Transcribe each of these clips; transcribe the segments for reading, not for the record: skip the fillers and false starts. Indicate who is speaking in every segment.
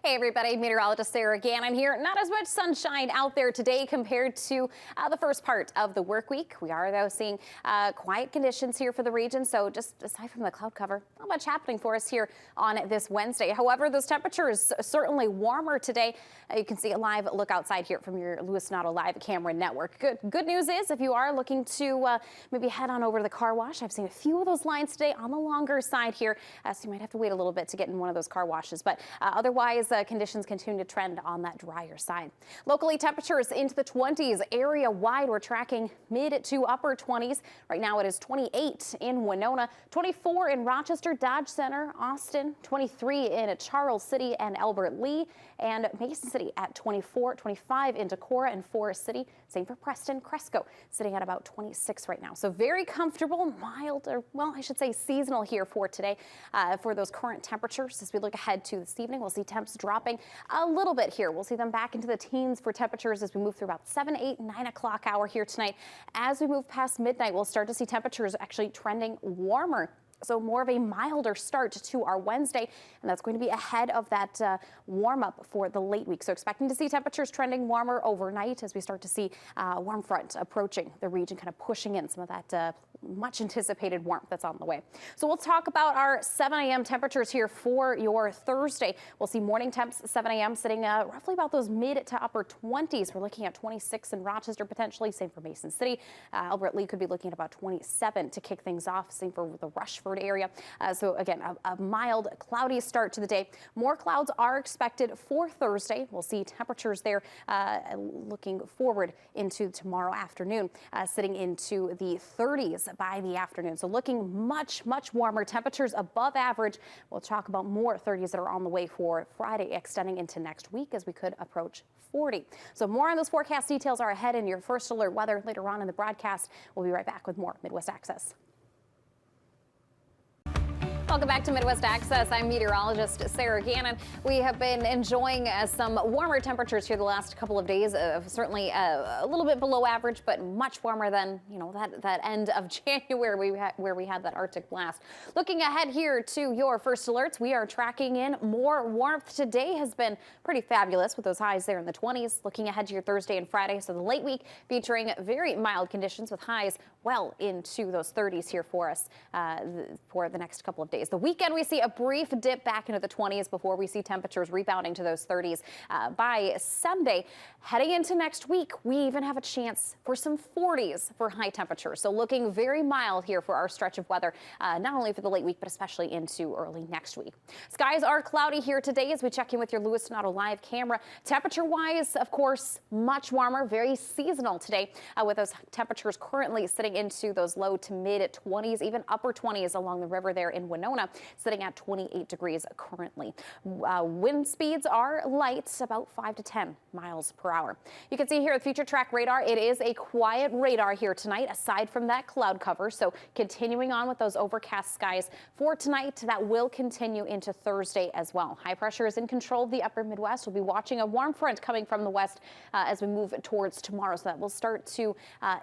Speaker 1: Hey everybody, meteorologist Sarah Gannon here. Not as much sunshine out there today compared to the first part of the work week. We are though seeing quiet conditions here for the region. So just aside from the cloud cover, not much happening for us here on this Wednesday. However, those temperatures certainly warmer today. You can see a live look outside here from your Lewis Notto live camera network. Good news is if you are looking to maybe head on over to the car wash, I've seen a few of those lines today on the longer side here. So you might have to wait a little bit to get in one of those car washes. But otherwise, conditions continue to trend on that drier side. Locally, temperatures into the 20s area wide. We're tracking mid to upper 20s. Right now it is 28 in Winona, 24 in Rochester, Dodge Center, Austin, 23 in Charles City and Albert Lee, and Mason City at 24, 25 in Decorah and Forest City. Same for Preston, Cresco, sitting at about 26 right now. So very comfortable, mild, or well, I should say seasonal here for today. For those current temperatures, as we look ahead to this evening, we'll see temps dropping a little bit here. We'll see them back into the teens for temperatures as we move through about 7, 8, 9 o'clock hour here tonight. As we move past midnight, we'll start to see temperatures actually trending warmer. So more of a milder start to our Wednesday, and that's going to be ahead of that warm up for the late week. So expecting to see temperatures trending warmer overnight as we start to see warm front approaching the region, kind of pushing in some of that much anticipated warmth that's on the way. So we'll talk about our 7 a.m. temperatures here for your Thursday. We'll see morning temps 7 a.m. sitting roughly about those mid to upper 20s. We're looking at 26 in Rochester potentially. Same for Mason City. Albert Lee could be looking at about 27 to kick things off. Same for the Rushford area. So again, a mild cloudy start to the day. More clouds are expected for Thursday. We'll see temperatures there looking forward into tomorrow afternoon, sitting into the 30s by the afternoon. So looking much warmer, temperatures above average. We'll talk about more 30s that are on the way for Friday, extending into next week as we could approach 40. So more on those forecast details are ahead in your first alert weather later on in the broadcast. We'll be right back with more Midwest Access. Welcome back to Midwest Access. I'm meteorologist Sarah Gannon. We have been enjoying some warmer temperatures here the last couple of days. Certainly a little bit below average, but much warmer than that end of January where we had that Arctic blast. Looking ahead here to your first alerts, we are tracking in more warmth. Today has been pretty fabulous with those highs there in the 20s. Looking ahead to your Thursday and Friday, so the late week featuring very mild conditions with highs well into those 30s here for us for the next couple of days. The weekend, we see a brief dip back into the 20s before we see temperatures rebounding to those 30s by Sunday. Heading into next week, we even have a chance for some 40s for high temperatures. So looking very mild here for our stretch of weather, not only for the late week, but especially into early next week. Skies are cloudy here today as we check in with your Lewis Notto live camera. Temperature-wise, of course, much warmer, very seasonal today with those temperatures currently sitting into those low to mid 20s, even upper 20s along the river there in Winona, sitting at 28 degrees currently. Wind speeds are light, about 5 to 10 miles per hour. You can see here the future track radar. It is a quiet radar here tonight, aside from that cloud cover. So continuing on with those overcast skies for tonight, that will continue into Thursday as well. High pressure is in control of the upper Midwest. We'll be watching a warm front coming from the west as we move towards tomorrow. So that will start to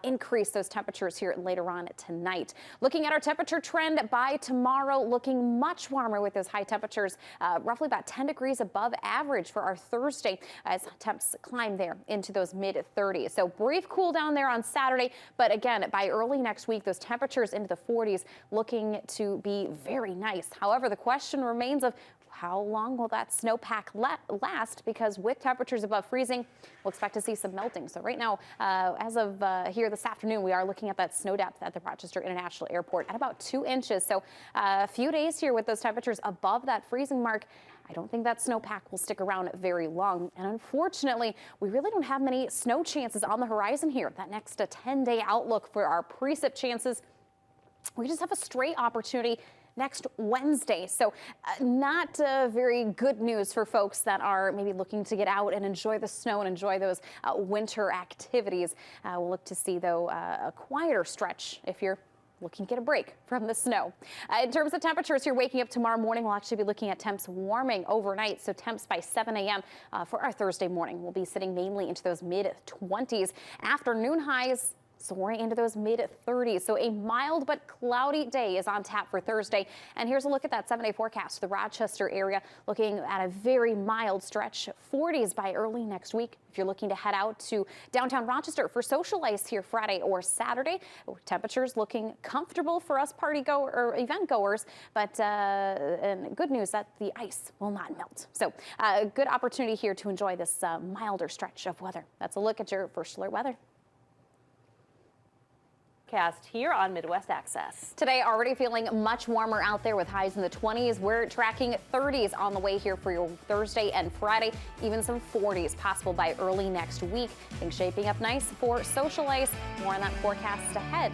Speaker 1: increase those temperatures here later on tonight. Looking at our temperature trend by tomorrow, looking much warmer with those high temperatures, roughly about 10 degrees above average for our Thursday as temps climb there into those mid 30s. So brief cool down there on Saturday, but again, by early next week, those temperatures into the 40s looking to be very nice. However, the question remains of how long will that snowpack last? Because with temperatures above freezing, we'll expect to see some melting. So right now, as of here this afternoon, we are looking at that snow depth at the Rochester International Airport at about 2 inches. So a few days here with those temperatures above that freezing mark. I don't think that snowpack will stick around very long. And unfortunately, we really don't have many snow chances on the horizon here. That next 10-day outlook for our precip chances, we just have a straight opportunity next Wednesday. So not very good news for folks that are maybe looking to get out and enjoy the snow and enjoy those winter activities. We'll look to see, though, a quieter stretch if you're looking to get a break from the snow. In terms of temperatures, you're waking up tomorrow morning. We'll actually be looking at temps warming overnight. So temps by 7 a.m. For our Thursday morning will be sitting mainly into those mid 20s. Afternoon highs soaring into those mid-30s. So a mild but cloudy day is on tap for Thursday. And here's a look at that 7-day forecast. The Rochester area looking at a very mild stretch, 40s by early next week. If you're looking to head out to downtown Rochester for social ice here Friday or Saturday, temperatures looking comfortable for us event goers, but and good news that the ice will not melt. So a good opportunity here to enjoy this milder stretch of weather. That's a look at your First Alert weather.
Speaker 2: Here on Midwest Access.
Speaker 1: Today already feeling much warmer out there with highs in the 20s. We're tracking 30s on the way here for your Thursday and Friday, even some 40s possible by early next week. Things shaping up nice for social ice. More on that forecast ahead.